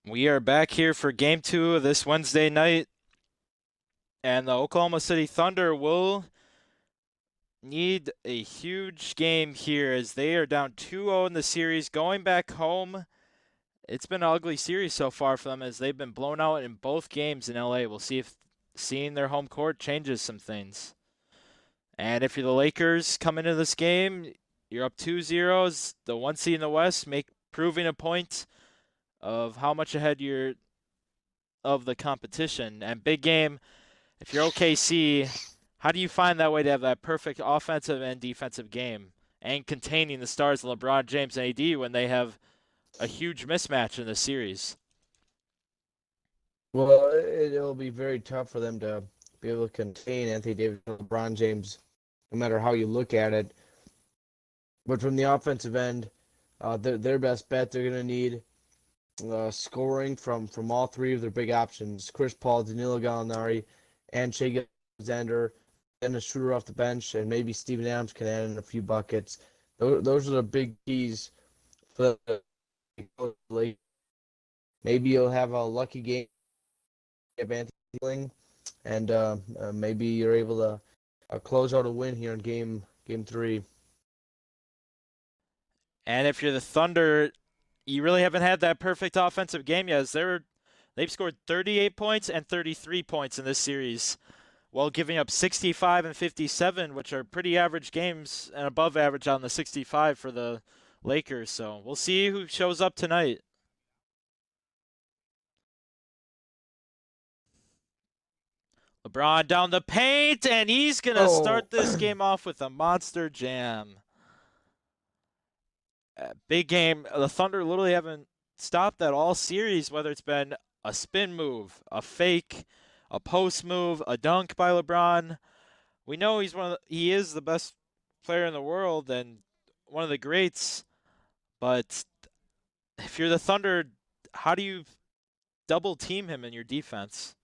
We are back here for game two of this Wednesday night, and the Oklahoma City Thunder will need a huge game here as they are down 2-0 in the series. Going back home, it's been an ugly series so far for them as they've been blown out in both games in LA. We'll see if seeing their home court changes some things. And if you're the Lakers coming into this game, you're up 2-0, the one seed in the West, proving a point of how much ahead you're of the competition. And big game, if you're OKC, how do you find that way to have that perfect offensive and defensive game and containing the stars of LeBron James and AD when they have a huge mismatch in the series? Well, it'll be very tough for them to be able to contain Anthony Davis and LeBron James, no matter how you look at it. But from the offensive end, their best bet, they're going to need scoring from all three of their big options: Chris Paul, Danilo Gallinari, and Shai Alexander, and a shooter off the bench, and maybe Steven Adams can add in a few buckets. Those are the big keys for the Lakers. Maybe you'll have a lucky game of Anthony, and maybe you're able to close out a win here in game three. And if you're the Thunder, you really haven't had that perfect offensive game yet. As they've scored 38 points and 33 points in this series, while giving up 65 and 57, which are pretty average games and above average on the 65 for the Lakers. So we'll see who shows up tonight. LeBron down the paint, and he's going to Oh, start this game off with a monster jam. Big game. The Thunder literally haven't stopped that all series, whether it's been a spin move, a fake, a post move, a dunk by LeBron. We know he is the best player in the world and one of the greats, but if you're the Thunder, how do you double team him in your defense?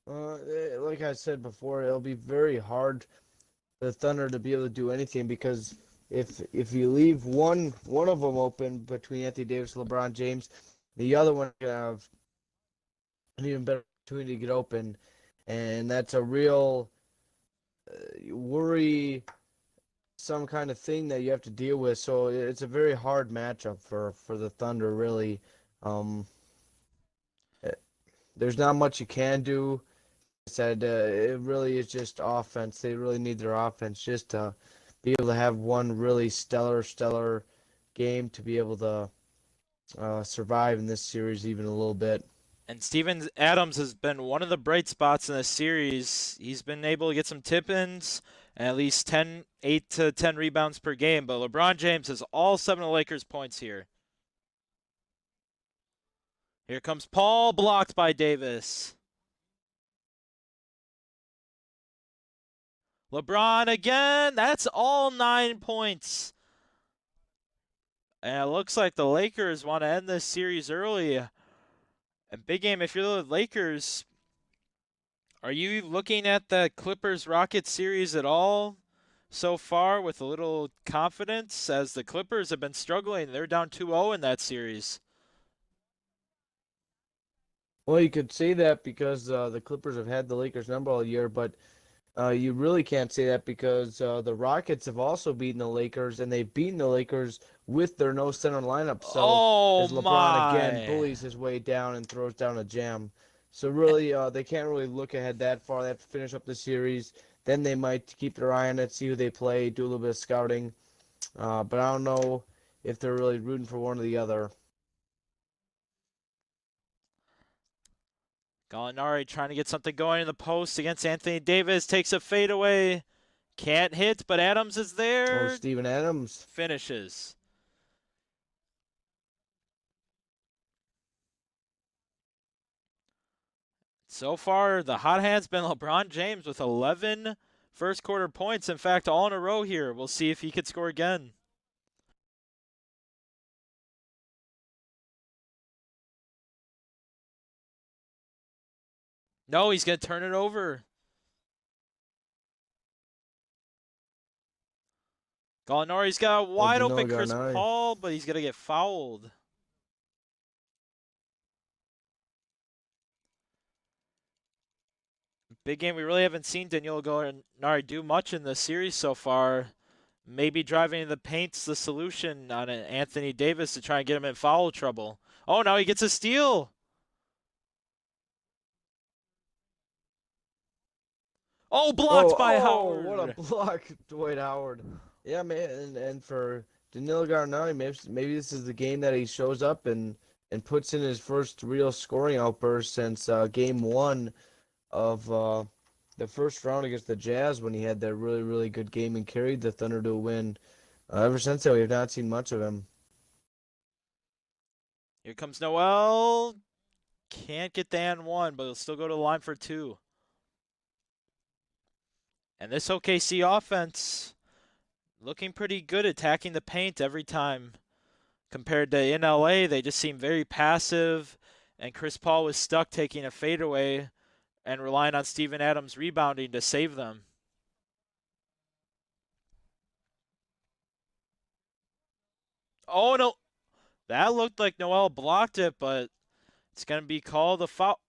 like I said before, it'll be very hard for the Thunder to be able to do anything because if you leave one of them open between Anthony Davis and LeBron James, the other one can have an even better opportunity to get open, and that's a real worry, some kind of thing that you have to deal with. So it's a very hard matchup for the Thunder, really. Um, eh, there's not much you can do. Said it really is just offense. They really need their offense just to be able to have one really stellar game to be able to survive in this series even a little bit. And Steven Adams has been one of the bright spots in this series. He's been able to get some tip-ins and at least 8 to 10 rebounds per game. But LeBron James has all 7 of the Lakers' points here. Here comes Paul, blocked by Davis. LeBron again. That's all 9 points. And it looks like the Lakers want to end this series early. And big game, if you're the Lakers, are you looking at the Clippers Rockets series at all so far with a little confidence as the Clippers have been struggling? They're down 2-0 in that series. Well, you could say that because the Clippers have had the Lakers number all year, but you really can't say that because the Rockets have also beaten the Lakers, and they've beaten the Lakers with their no center lineup. So Oh as LeBron again my. bullies his way down and throws down a jam. So really, they can't really look ahead that far. They have to finish up the series. Then they might keep their eye on it, see who they play, do a little bit of scouting. But I don't know if they're really rooting for one or the other. Gallinari trying to get something going in the post against Anthony Davis. Takes a fadeaway. Can't hit, but Adams is Oh, there. Steven Adams. Finishes. So far, the hot hand's been LeBron James with 11 first quarter points. In fact, all in a row here. We'll see if he could score again. No, he's going to turn it over. Gallinari's got a Oh, wide Danilo open Chris Gallinari. Paul, but he's going to get fouled. Big game. We really haven't seen Danilo Gallinari do much in the series so far. Maybe driving in the paint's the solution on Anthony Davis to try and get him in foul trouble. Oh, now he gets a steal. Oh, blocked by Howard. What a block, Dwight Howard. Yeah, man, and for Danilo Gallinari, maybe this is the game that he shows up and puts in his first real scoring outburst since game one of the first round against the Jazz when he had that really, really good game and carried the Thunder to a win. Ever since then, we have not seen much of him. Here comes Noel. Can't get the and one, but he'll still go to the line for two. And this OKC offense looking pretty good, attacking the paint every time. Compared to in LA, they just seem very passive, and Chris Paul was stuck taking a fadeaway and relying on Steven Adams rebounding to save them. Oh, no. That looked like Noel blocked it, but it's going to be called a foul.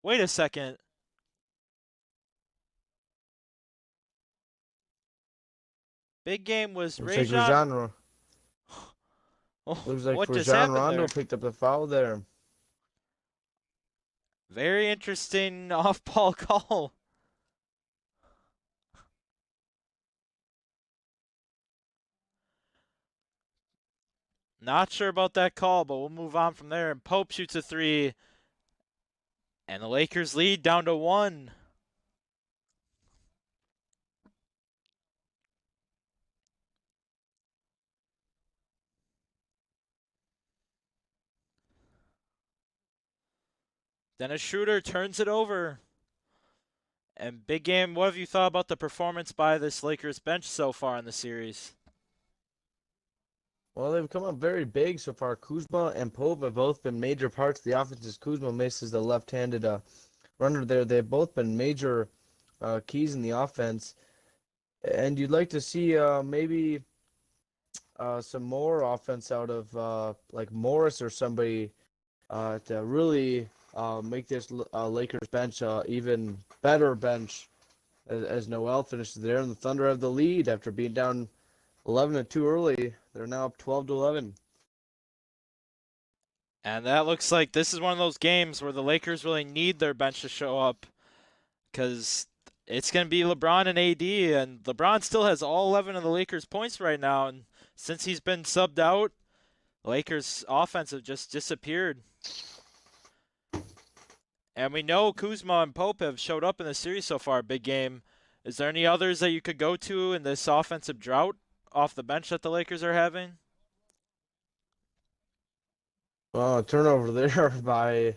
Wait a second. Big game was Rajon. Looks like Rajon Rondo picked up the foul there. Very interesting off-ball call. Not sure about that call, but we'll move on from there. And Pope shoots a three. And the Lakers lead down to 1. Dennis Schroeder turns it over. And big game, what have you thought about the performance by this Lakers bench so far in the series? Well, they've come up very big so far. Kuzma and Pope have both been major parts of the offense as Kuzma misses the left-handed runner there. They've both been major keys in the offense. And you'd like to see maybe some more offense out of like Morris or somebody to really make this Lakers bench even better bench as Noel finishes there. And the Thunder have the lead after being down 11-2 early. They're now up 12-11. And that looks like this is one of those games where the Lakers really need their bench to show up because it's going to be LeBron and AD, and LeBron still has all 11 of the Lakers' points right now. And since he's been subbed out, the Lakers' offense have just disappeared. And we know Kuzma and Pope have showed up in the series so far, big game. Is there any others that you could go to in this offensive drought off the bench that the Lakers are having? Turnover there by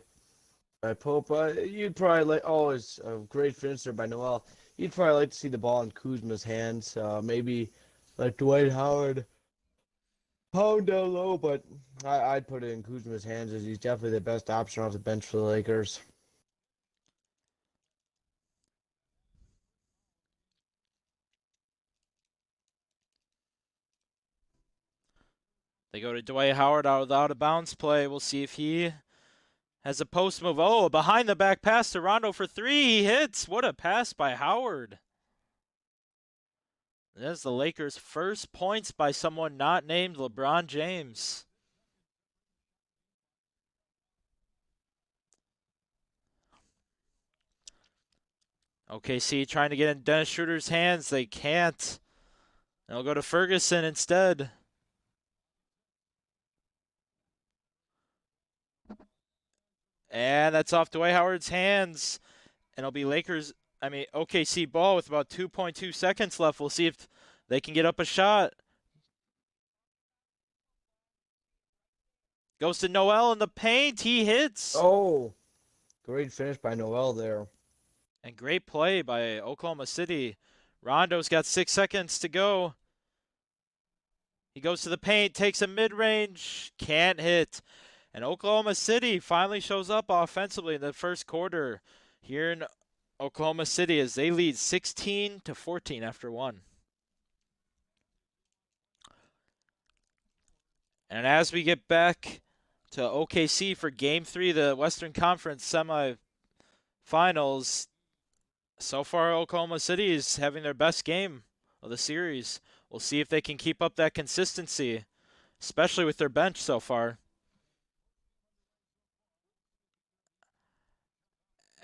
Pope. You'd probably like always a great finisher by Noel. You'd probably like to see the ball in Kuzma's hands. Maybe like Dwight Howard pound down low, but I'd put it in Kuzma's hands as he's definitely the best option off the bench for the Lakers. They go to Dwight Howard out of bounds play. We'll see if he has a post move. Oh, behind the back pass to Rondo for three. He hits. What a pass by Howard. That's the Lakers' first points by someone not named LeBron James. OKC trying to get in Dennis Schroeder's hands. They can't. They'll go to Ferguson instead. And that's off Dwight Howard's hands. And it'll be OKC ball with about 2.2 seconds left. We'll see if they can get up a shot. Goes to Noel in the paint. He hits. Oh, great finish by Noel there. And great play by Oklahoma City. Rondo's got 6 seconds to go. He goes to the paint, takes a mid-range, can't hit. And Oklahoma City finally shows up offensively in the first quarter here in Oklahoma City as they lead 16-14 after 1. And as we get back to OKC for Game 3, the Western Conference semifinals finals. So far, Oklahoma City is having their best game of the series. We'll see if they can keep up that consistency, especially with their bench so far.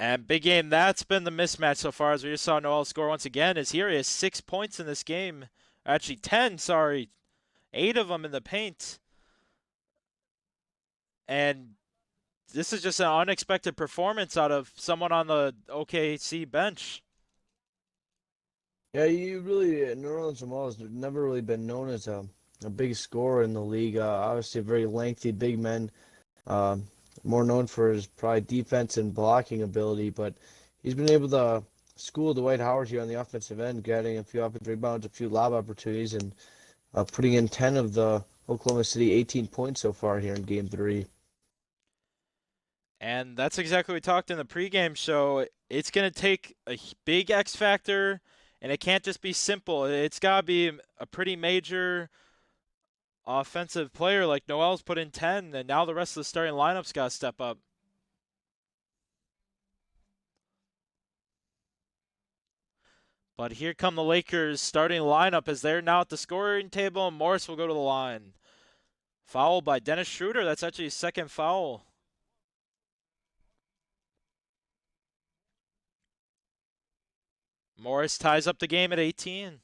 And big game, that's been the mismatch so far, as we just saw Noel score once again, is here he has 6 points in this game. Actually, 10, sorry. 8 of them in the paint. And this is just an unexpected performance out of someone on the OKC bench. Yeah, you really Nerlens Noel has never really been known as a big scorer in the league. Obviously, a very lengthy big man. Um, More known for his probably defense and blocking ability, but he's been able to school Dwight Howard here on the offensive end, getting a few offensive rebounds, a few lob opportunities, and putting in 10 of the Oklahoma City 18 points so far here in Game 3. And that's exactly what we talked in the pregame show. It's going to take a big X factor, and it can't just be simple. It's got to be a pretty major offensive player like Noel's put in 10, and now the rest of the starting lineup's got to step up. But here come the Lakers starting lineup as they're now at the scoring table, and Morris will go to the line. Foul by Dennis Schroeder. That's actually his second foul. Morris ties up the game at 18.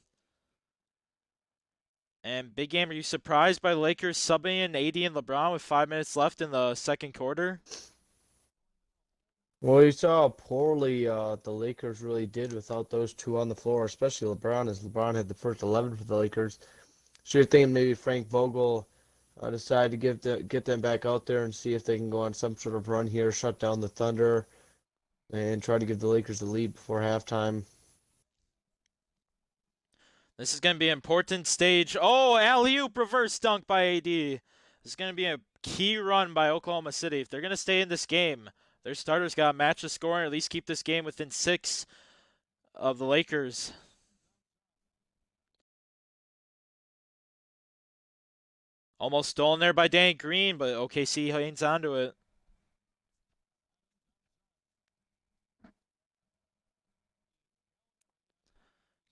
And big game, are you surprised by Lakers subbing in AD and LeBron with 5 minutes left in the second quarter? Well, you saw how poorly the Lakers really did without those two on the floor, especially LeBron, as LeBron had the first 11 for the Lakers. So you're thinking maybe Frank Vogel decided to get them back out there and see if they can go on some sort of run here, shut down the Thunder, and try to give the Lakers the lead before halftime. This is going to be an important stage. Oh, alley-oop reverse dunk by AD. This is going to be a key run by Oklahoma City. If they're going to stay in this game, their starters got to match the score and at least keep this game within 6 of the Lakers. Almost stolen there by Danny Green, but OKC hangs onto it.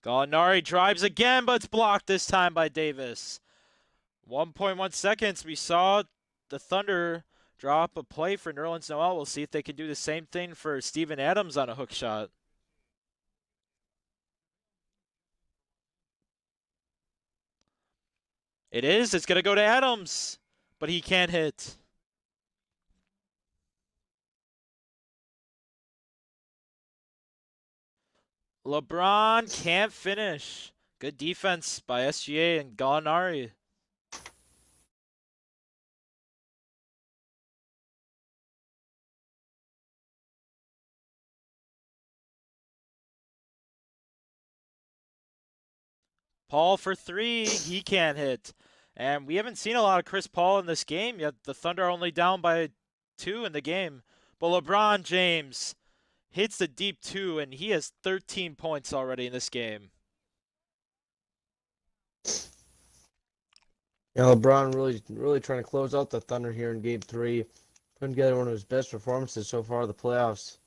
Gallinari drives again, but it's blocked this time by Davis. 1.1 seconds. We saw the Thunder drop a play for Nerlens Noel. We'll see if they can do the same thing for Steven Adams on a hook shot. It is. It's going to go to Adams, but he can't hit. LeBron can't finish. Good defense by SGA and Gallinari. Paul for 3. He can't hit. And we haven't seen a lot of Chris Paul in this game yet. The Thunder are only down by 2 in the game. But LeBron James hits the deep 2, and he has 13 points already in this game. Yeah, LeBron really trying to close out the Thunder here in Game 3. Putting together one of his best performances so far in the playoffs.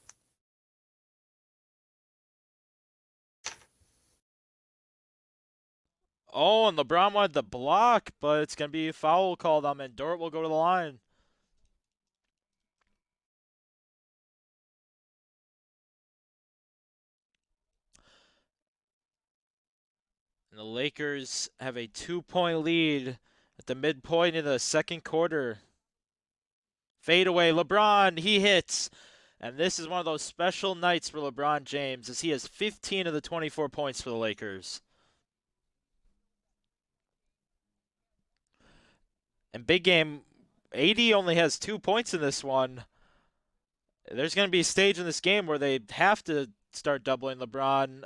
Oh, and LeBron wanted the block, but it's going to be a foul called on him, and Dort will go to the line. And the Lakers have a 2-point lead at the midpoint in the second quarter. Fade away, LeBron, he hits. And this is one of those special nights for LeBron James, as he has 15 of the 24 points for the Lakers. And big game, AD only has 2 points in this one. There's going to be a stage in this game where they have to start doubling LeBron,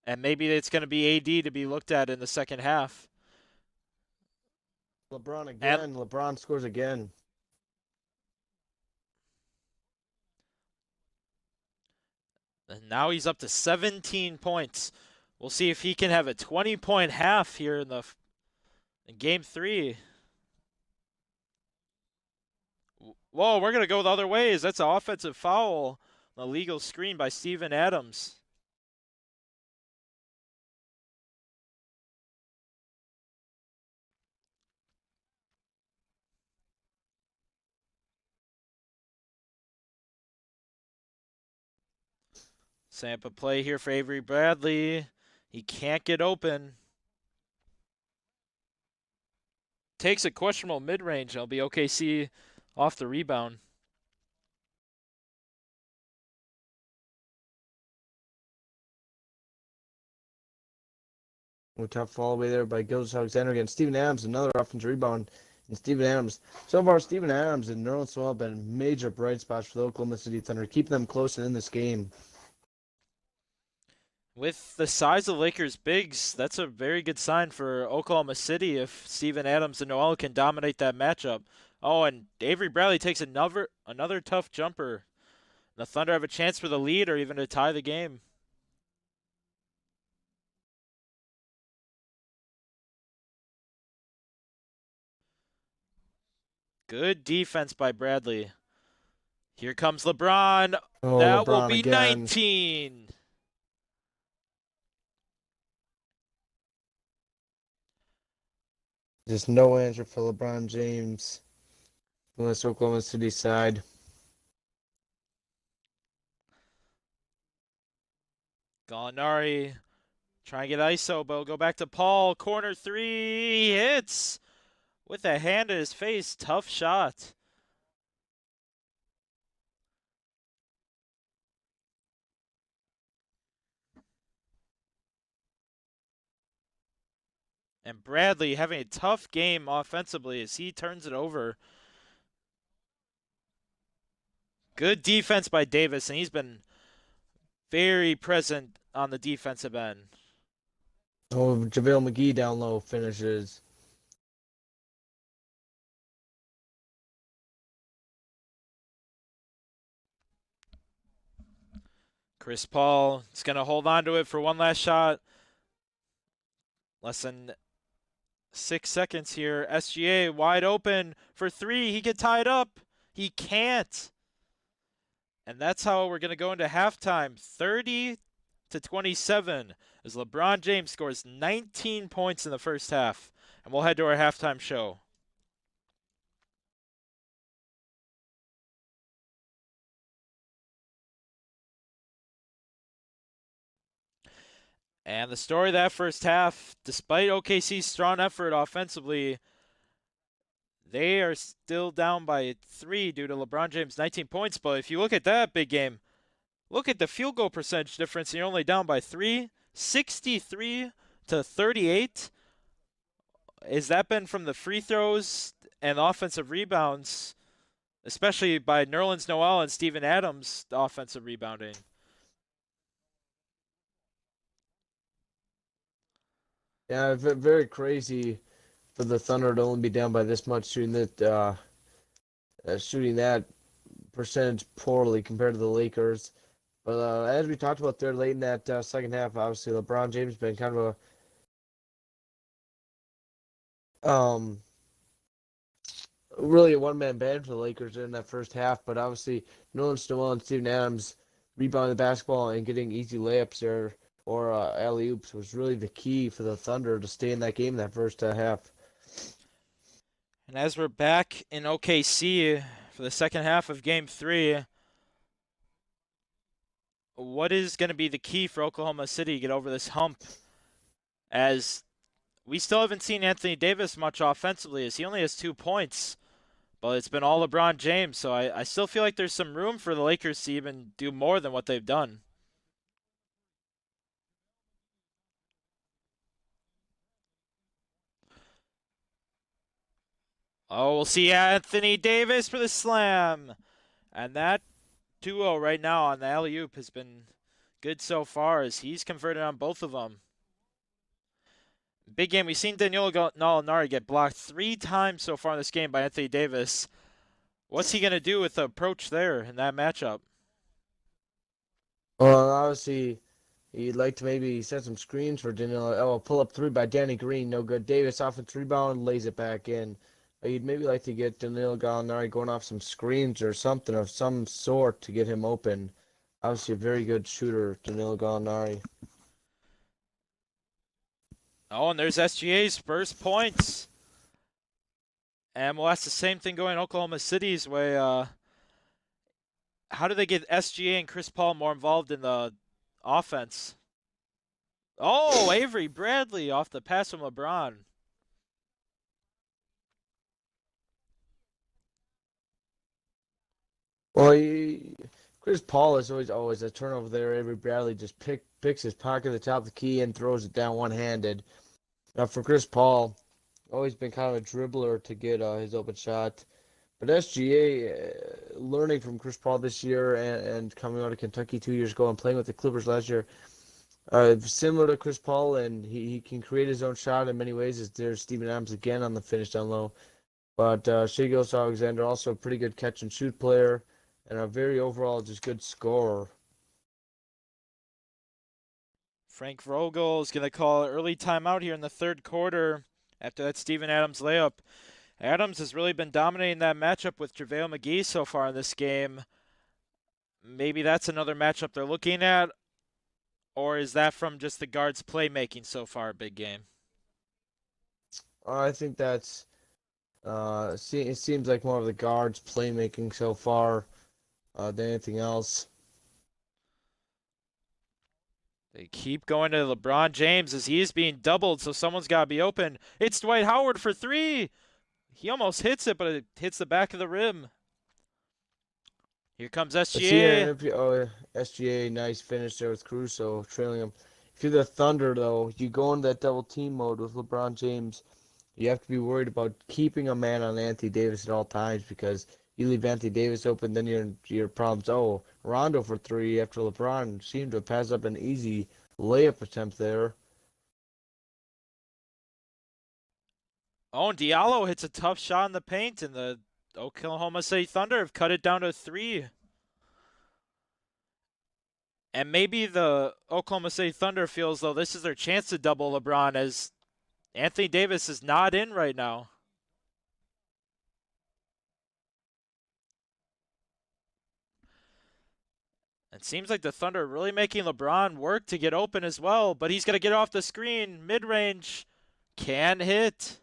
and maybe it's going to be AD to be looked at in the second half. LeBron again. LeBron scores again. And now he's up to 17 points. We'll see if he can have a 20-point half here in Game 3. Whoa, we're going to go the other ways. That's an offensive foul. An illegal screen by Steven Adams. Sampa play here for Avery Bradley. He can't get open. Takes a questionable mid-range. It'll be OKC off the rebound. Tough all the way there by Gilgeous-Alexander against Steven Adams, another offensive rebound. And Steven Adams, so far, Steven Adams and Nerlens Noel have been major bright spots for the Oklahoma City Thunder, keeping them close and in this game. With the size of Lakers bigs, that's a very good sign for Oklahoma City if Steven Adams and Noel can dominate that matchup. Oh, and Avery Bradley takes another tough jumper. The Thunder have a chance for the lead or even to tie the game. Good defense by Bradley. Here comes LeBron. Oh, that LeBron will be again. 19. Just no answer for LeBron James on this Oklahoma City side. Gallinari trying to get ISO, but will go back to Paul. Corner three. He hits with a hand in his face. Tough shot. And Bradley having a tough game offensively as he turns it over. Good defense by Davis, and he's been very present on the defensive end. Oh, JaVale McGee down low finishes. Chris Paul is going to hold on to it for one last shot. Less than 6 seconds here. SGA wide open for three. He could tie it up. He can't. And that's how we're going to go into halftime. 30-27 as LeBron James scores 19 points in the first half. And we'll head to our halftime show. And the story of that first half, despite OKC's strong effort offensively, they are still down by 3 due to LeBron James' 19 points. But if you look at that big game, look at the field goal percentage difference. You're only down by 3, 63-38. Has that been from the free throws and offensive rebounds, especially by Nerlens Noel and Steven Adams' offensive rebounding? Yeah, very crazy for the Thunder to only be down by this much, shooting that percentage poorly compared to the Lakers. But as we talked about there late in that second half, obviously LeBron James has been kind of really a one-man band for the Lakers in that first half. But obviously Nerlens Noel and Steven Adams rebounding the basketball and getting easy layups there or alley-oops was really the key for the Thunder to stay in that game in that first half. And as we're back in OKC for the second half of Game 3, what is going to be the key for Oklahoma City to get over this hump? As we still haven't seen Anthony Davis much offensively, as he only has 2 points. But it's been all LeBron James, so I still feel like there's some room for the Lakers to even do more than what they've done. Oh, we'll see Anthony Davis for the slam. And that duo right now on the alley-oop has been good so far as he's converted on both of them. Big game. We've seen Danilo Gallinari get blocked 3 times so far in this game by Anthony Davis. What's he going to do with the approach there in that matchup? Well, obviously, he'd like to maybe set some screens for Danilo. Oh, pull up 3 by Danny Green. No good. Davis offensive rebound, lays it back in. You'd maybe like to get Danilo Gallinari going off some screens or something of some sort to get him open. obviously a very good shooter, Danilo Gallinari. Oh, and there's SGA's first points. And we'll ask the same thing going Oklahoma City's way. How do they get SGA and Chris Paul more involved in the offense? Oh, Avery Bradley off the pass from LeBron. Well, Chris Paul is always a turnover there. Avery Bradley just picks his pocket at the top of the key and throws it down one-handed. Now for Chris Paul, always been kind of a dribbler to get his open shot. But SGA, learning from Chris Paul this year and coming out of Kentucky 2 years ago and playing with the Clippers last year, similar to Chris Paul, and he can create his own shot in many ways. There's Steven Adams again on the finish down low. But Shai Gilgeous-Alexander, also a pretty good catch and shoot player and a very overall just good scorer. Frank Vogel is going to call an early timeout here in the third quarter after that Steven Adams layup. Adams has really been dominating that matchup with JaVale McGee so far in this game. Maybe that's another matchup they're looking at, or is that from just the guards' playmaking so far, big game? I think that's it seems like more of the guards playmaking so far than anything else. They keep going to LeBron James as he is being doubled, so someone's got to be open. It's Dwight Howard for three. He almost hits it, but it hits the back of the rim. Here comes SGA. SGA, nice finish there with Caruso trailing him. If you're the Thunder, though, you go into that double team mode with LeBron James. You have to be worried about keeping a man on Anthony Davis at all times because you leave Anthony Davis open, then your problems. Oh, Rondo for three after LeBron seemed to pass up an easy layup attempt there. Oh, and Diallo hits a tough shot in the paint, and the Oklahoma City Thunder have cut it down to three. And maybe the Oklahoma City Thunder feels though this is their chance to double LeBron as Anthony Davis is not in right now. It seems like the Thunder are really making LeBron work to get open as well, but he's going to get off the screen. Mid-range can hit.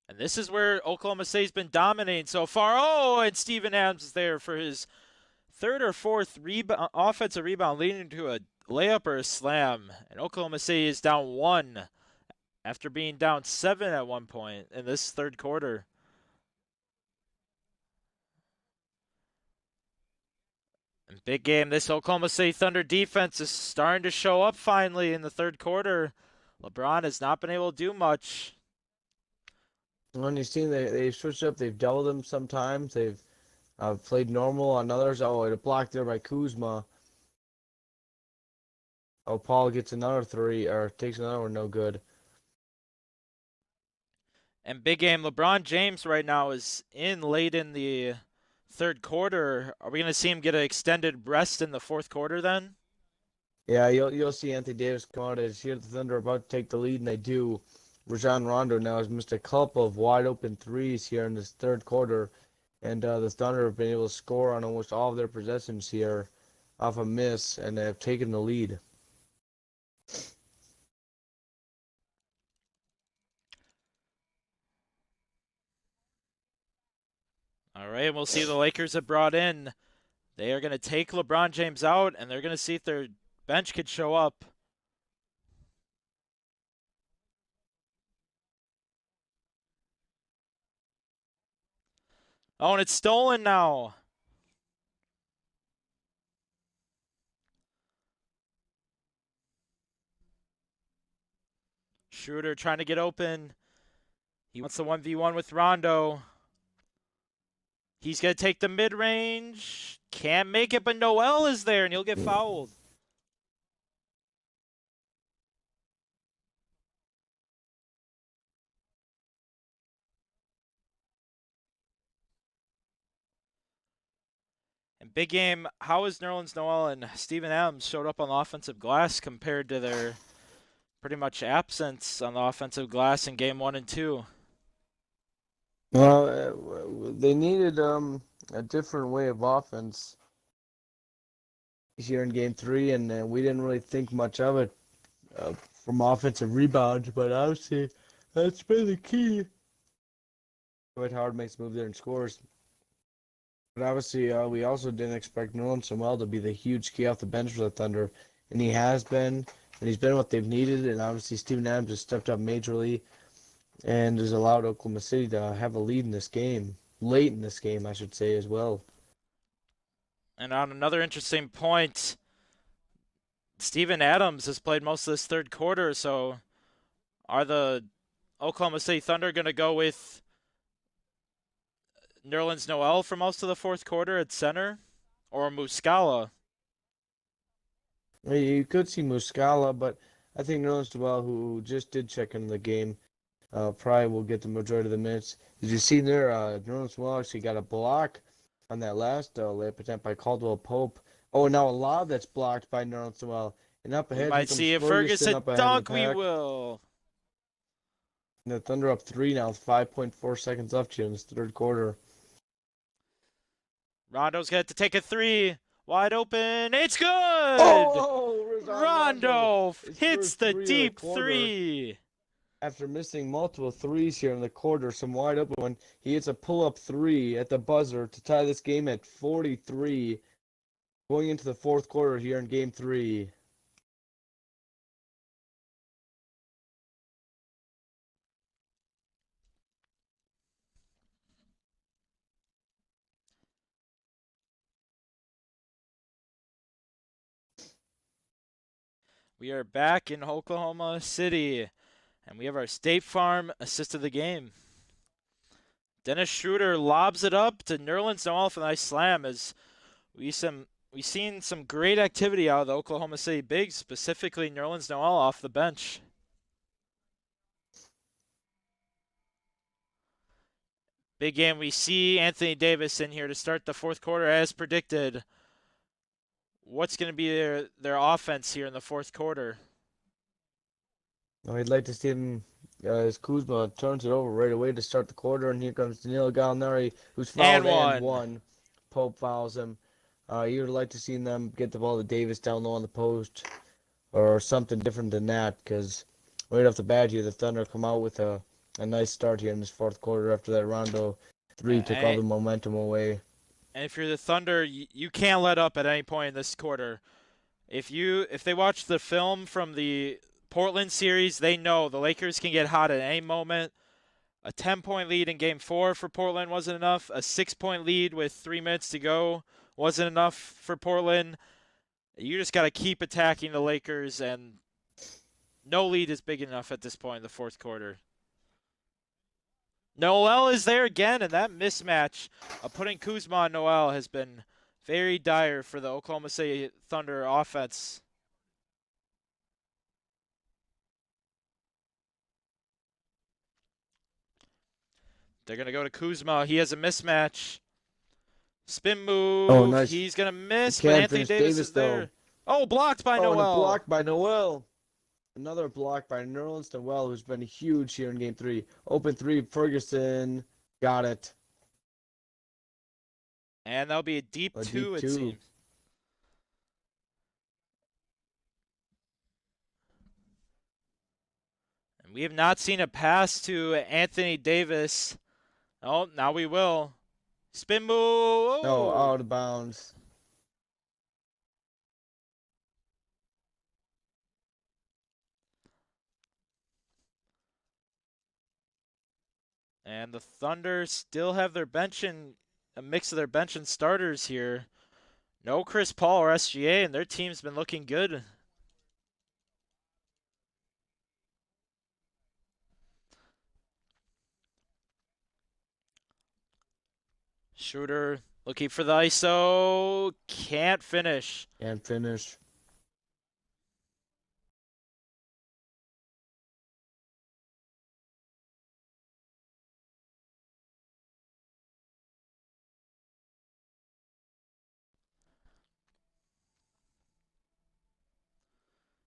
And this is where Oklahoma City's been dominating so far. Oh, and Steven Adams is there for his third or fourth offensive rebound, leading to a layup or a slam. And Oklahoma City is down one after being down 7 at one point in this third quarter. And big game, this Oklahoma City Thunder defense is starting to show up finally in the third quarter. LeBron has not been able to do much. When you've seen they switched up, they've doubled him sometimes. They've played normal on others. Oh, it a block there by Kuzma. Oh, Paul gets another three or takes another one, no good. And big game, LeBron James right now is in late in the third quarter. Are we going to see him get an extended rest in the fourth quarter then? Yeah, you'll see Anthony Davis come out as here the Thunder are about to take the lead, and they do. Rajon Rondo now has missed a couple of wide open threes here in this third quarter, and the Thunder have been able to score on almost all of their possessions here off a miss, and they have taken the lead. All right, we'll see the Lakers have brought in. They are going to take LeBron James out, and they're going to see if their bench could show up. Oh, and it's stolen now. Schroeder trying to get open. He wants the 1v1 with Rondo. He's going to take the mid-range. Can't make it, but Noel is there, and he'll get fouled. And big game, how has Nerlens Noel and Steven Adams showed up on the offensive glass compared to their pretty much absence on the offensive glass in game 1 and 2? They needed a different way of offense here in Game 3, and we didn't really think much of it from offensive rebounds, but obviously that's been the key. Dwight Howard makes a move there and scores. But obviously, we also didn't expect Nerlens Noel to be the huge key off the bench for the Thunder, and he has been, and he's been what they've needed. And obviously, Steven Adams has stepped up majorly and has allowed Oklahoma City to have a lead in this game, late in this game, I should say, as well. And on another interesting point, Steven Adams has played most of this third quarter, so are the Oklahoma City Thunder going to go with Nerlens Noel for most of the fourth quarter at center, or Muscala? You could see Muscala, but I think Nerlens Noel, who just did check into the game, probably will get the majority of the minutes. Did you see there? Nerlens Noel actually got a block on that last layup attempt by Caldwell Pope. Oh, now a lob that's blocked by Nerlens Noel. And up We ahead, here might comes see a Ferguson Ferguson up ahead of the dunk. We pack. will. And the Thunder up 3 now with 5.4 seconds left here in this third quarter. Rondo's got to take a three. Wide open. It's good. Rondo hits the deep three. After missing multiple threes here in the quarter, some wide open one, he hits a pull-up three at the buzzer to tie this game at 43, going into the fourth quarter here in Game 3. We are back in Oklahoma City, and we have our State Farm assist of the game. Dennis Schroeder lobs it up to Nerlens Noel for a nice slam. As we've seen some great activity out of the Oklahoma City bigs, specifically Nerlens Noel off the bench. Big game. We see Anthony Davis in here to start the fourth quarter as predicted. What's going to be their offense here in the fourth quarter? I'd like to see him as Kuzma turns it over right away to start the quarter, and here comes Danilo Gallinari, who's fouled and one. Pope fouls him. You would like to see them get the ball to Davis down low on the post, or something different than that, because right off the bat here, the Thunder come out with a nice start here in this fourth quarter after that Rondo three took all the momentum away. And if you're the Thunder, you can't let up at any point in this quarter. If they watch the film from the Portland series, they know the Lakers can get hot at any moment. A 10-point lead in Game 4 for Portland wasn't enough. A 6-point lead with 3 minutes to go wasn't enough for Portland. You just got to keep attacking the Lakers, and no lead is big enough at this point in the fourth quarter. Noel is there again, and that mismatch of putting Kuzma on Noel has been very dire for the Oklahoma City Thunder offense. They're going to go to Kuzma. He has a mismatch. Spin move. Oh, nice. He's going to miss, but Anthony Davis is there. Oh, blocked by Noel. And a block by Noel. Another block by Nerlens Noel, who's been huge here in Game 3. Open three, Ferguson got it. And that'll be a deep two, it seems. And we have not seen a pass to Anthony Davis. Oh, now we will. Spin move. Oh. No, out of bounds. And the Thunder still have their bench and a mix of their bench and starters here. No Chris Paul or SGA, and their team's been looking good. Schroeder looking for the ISO. Can't finish. Can't finish.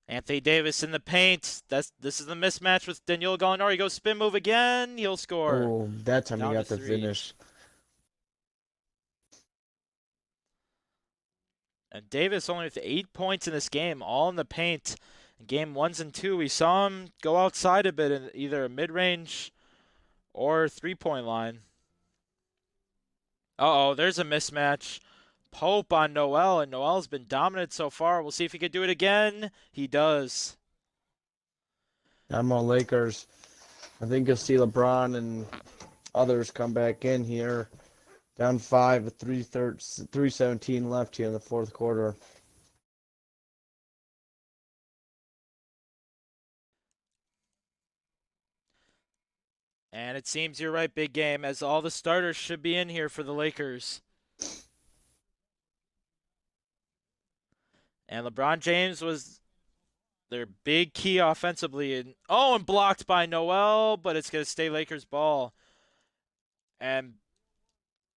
Anthony Davis in the paint. This is the mismatch with Danilo Gallinari. He goes spin move again. He'll score. Oh, that time he Down to got the 3. finish. And Davis only with 8 points in this game, all in the paint. In game 1s and 2, we saw him go outside a bit in either a mid-range or 3-point line. Uh-oh, there's a mismatch. Pope on Noel, and Noel's been dominant so far. We'll see if he can do it again. He does. I'm on Lakers. I think you'll see LeBron and others come back in here. Down 5 with 3:17 left here in the fourth quarter. And it seems you're right, big game, as all the starters should be in here for the Lakers. And LeBron James was their big key offensively. And blocked by Noel, but it's going to stay Lakers ball. And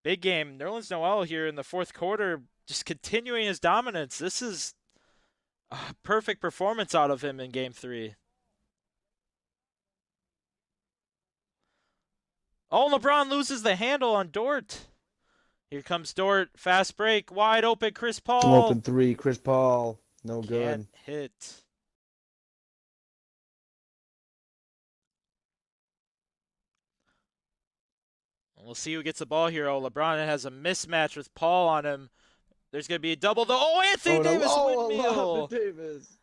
big game, Nerlens Noel here in the fourth quarter, just continuing his dominance. This is a perfect performance out of him in game 3. Oh, LeBron loses the handle on Dort. Here comes Dort, fast break, wide open, Chris Paul. Open 3, Chris Paul, no good. Can't hit. We'll see who gets the ball here. Oh, LeBron has a mismatch with Paul on him. There's going to be a double. Anthony Davis windmill. Lob to Davis.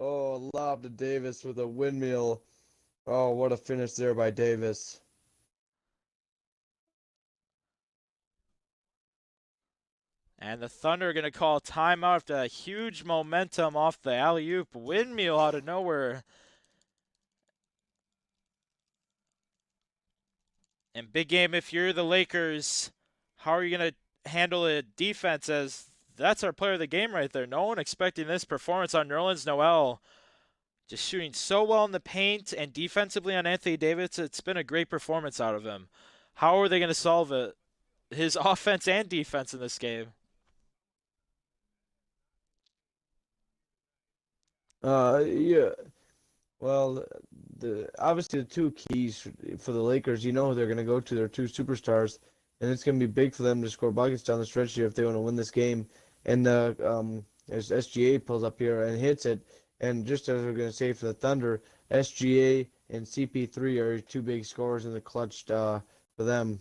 Oh, lob to Davis with a windmill. Oh, what a finish there by Davis. And the Thunder are going to call timeout after a huge momentum off the alley-oop windmill out of nowhere. And big game, if you're the Lakers, how are you going to handle a defense, as that's our player of the game right there. No one expecting this performance on Nerlens Noel. Just shooting so well in the paint and defensively on Anthony Davis. It's been a great performance out of him. How are they going to solve it? His offense and defense in this game. Yeah. Well, obviously the two keys for the Lakers, you know who they're going to go to. Their two superstars, and it's going to be big for them to score buckets down the stretch here if they want to win this game. And as SGA pulls up here and hits it, and just as we're going to say for the Thunder, SGA and CP3 are two big scorers in the clutch for them.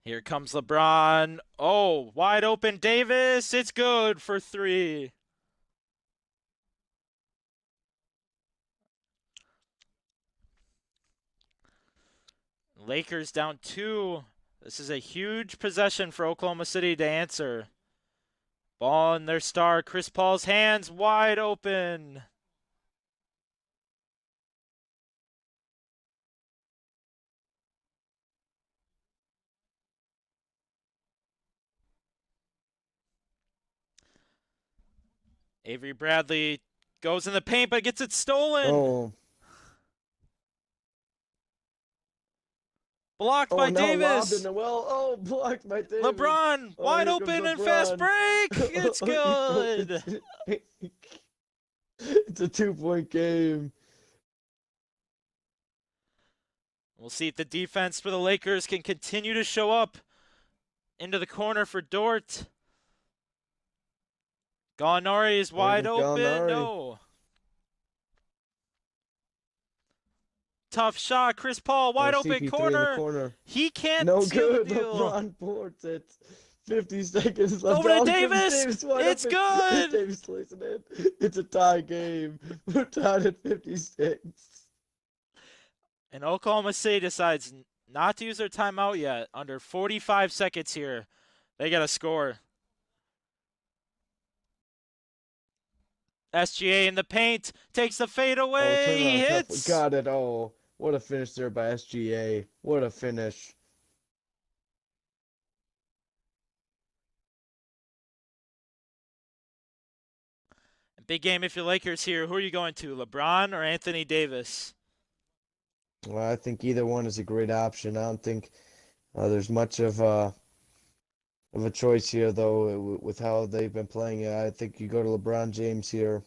Here comes LeBron. Oh, wide open Davis. It's good for 3. Lakers down 2. This is a huge possession for Oklahoma City to answer. Ball in their star, Chris Paul's hands, wide open. Avery Bradley goes in the paint, but gets it stolen. Oh. Blocked by Davis. Noel. Oh, blocked by Davis. LeBron, wide open and fast break. It's good. It's a 2-point game. We'll see if the defense for the Lakers can continue to show up into the corner for Dort. Gallinari is wide open. Gallinari. No. Tough shot. Chris Paul, wide open corner. He can't seal the deal. LeBron ports it. 50 seconds left. Over to Davis. It's good. Davis plays it in. It's a tie game. We're tied at 56. And Oklahoma City decides not to use their timeout yet. Under 45 seconds here. They got to score. SGA in the paint. Takes the fade away. He hits. Got it. Oh, what a finish there by SGA. What a finish. Big game if you're Lakers here. Who are you going to, LeBron or Anthony Davis? Well, I think either one is a great option. I don't think there's much of of a choice here, though, with how they've been playing. I think you go to LeBron James here.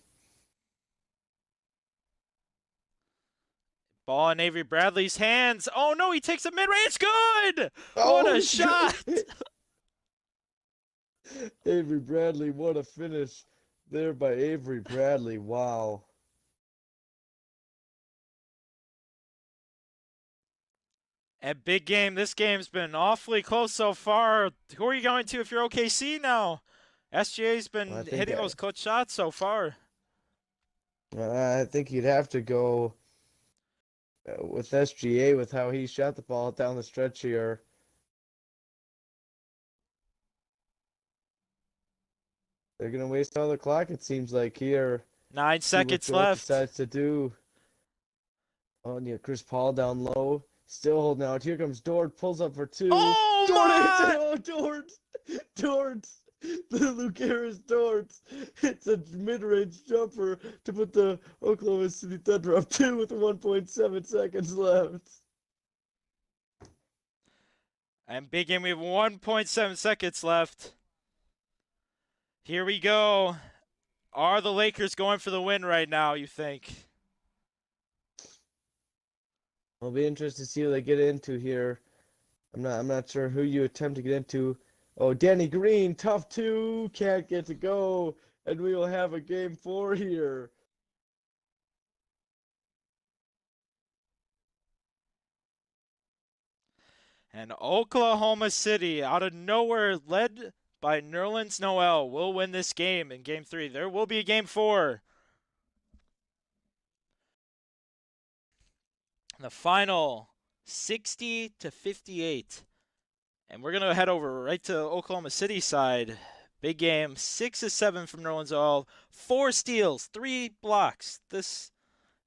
Ball in Avery Bradley's hands. Oh no, he takes a mid-range. Good! What a Oh, shot! Avery Bradley, what a finish there by Avery Bradley. Wow. And big game. This game's been awfully close so far. Who are you going to if you're OKC now? SGA's I been think hitting those clutch shots so far. I think you'd have to go with SGA with how he shot the ball down the stretch here. They're gonna waste all the clock, it seems like here. 9 See what seconds Dort left. decides to do. Oh, and yeah, Chris Paul down low, still holding out. Here comes Dort, pulls up for two. Oh Dort hits it! my! Oh, Dort! Dort! The Luke Harris Dort! It's a mid-range jumper to put the Oklahoma City Thunder up 2 with 1.7 seconds left. And big game. We have 1.7 seconds left. Here we go. Are the Lakers going for the win right now, you think? I'll be interested to see who they get into here. I'm not sure who you attempt to get into. Oh, Danny Green, tough two, can't get to go, and we will have a game 4 here. And Oklahoma City, out of nowhere, led by Nerlens Noel, will win this game in game 3. There will be a game 4. The final 60-58. And we're going to head over right to Oklahoma City side. Big game, 6 of 7 from Nerlens Noel, 4 steals, 3 blocks. This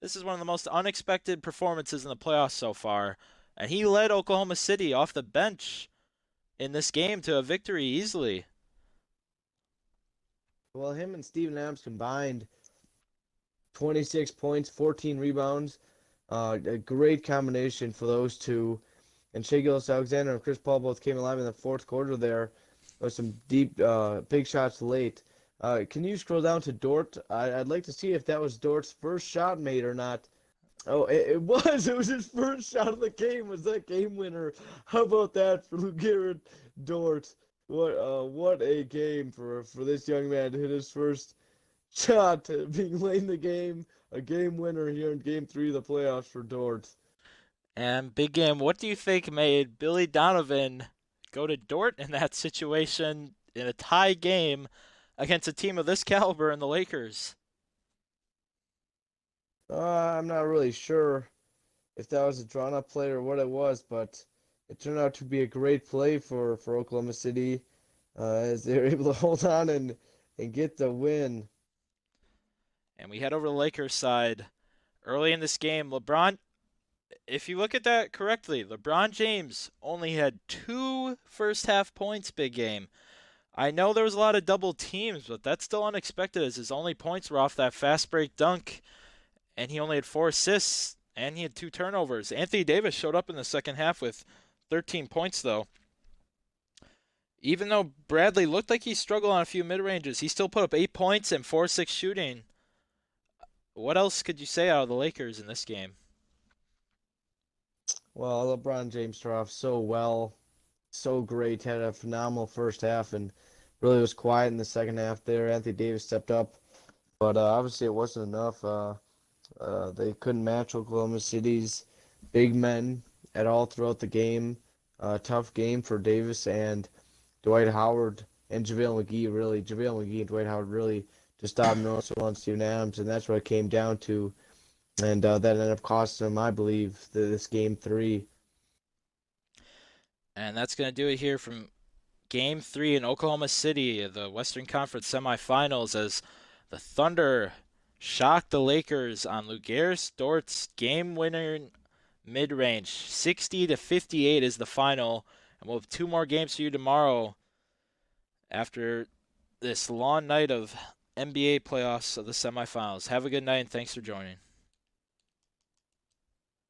is one of the most unexpected performances in the playoffs so far. And he led Oklahoma City off the bench in this game to a victory easily. Well, him and Steven Adams combined 26 points, 14 rebounds. A great combination for those two. And Shai Gilgeous-Alexander and Chris Paul both came alive in the fourth quarter there with some deep, big shots late. Can you scroll down to Dort? I'd like to see if that was Dort's first shot made or not. Oh, it was. It was his first shot of the game. Was that game winner? How about that for LeGarrette Dort? What a game for this young man to hit his first shot, being late in the game. A game winner here in Game 3 of the playoffs for Dort. And big game, what do you think made Billy Donovan go to Dort in that situation in a tie game against a team of this caliber in the Lakers? I'm not really sure if that was a drawn up play or what it was, but it turned out to be a great play for Oklahoma City as they were able to hold on and get the win. And we head over to the Lakers side. Early in this game, LeBron, if you look at that correctly, LeBron James only had 2 first half points, big game. I know there was a lot of double teams, but that's still unexpected as his only points were off that fast break dunk, and he only had 4 assists, and he had 2 turnovers. Anthony Davis showed up in the second half with 13 points, though. Even though Bradley looked like he struggled on a few mid-ranges, he still put up 8 points and 4-6 shooting. What else could you say out of the Lakers in this game? Well, LeBron James started off so well, so great, had a phenomenal first half, and really was quiet in the second half there. Anthony Davis stepped up, but obviously it wasn't enough. They couldn't match Oklahoma City's big men at all throughout the game. Tough game for Davis and Dwight Howard and JaVale McGee, really. JaVale McGee and Dwight Howard really to stop Nerlens Noel and Steven Adams, and that's what it came down to. And that ended up costing them, I believe, this game 3. And that's going to do it here from Game 3 in Oklahoma City, the Western Conference semifinals, as the Thunder shocked the Lakers on Luguier Dort's game-winner mid-range. 60-58 is the final, and we'll have 2 more games for you tomorrow after this long night of NBA playoffs of the semifinals. Have a good night, and thanks for joining.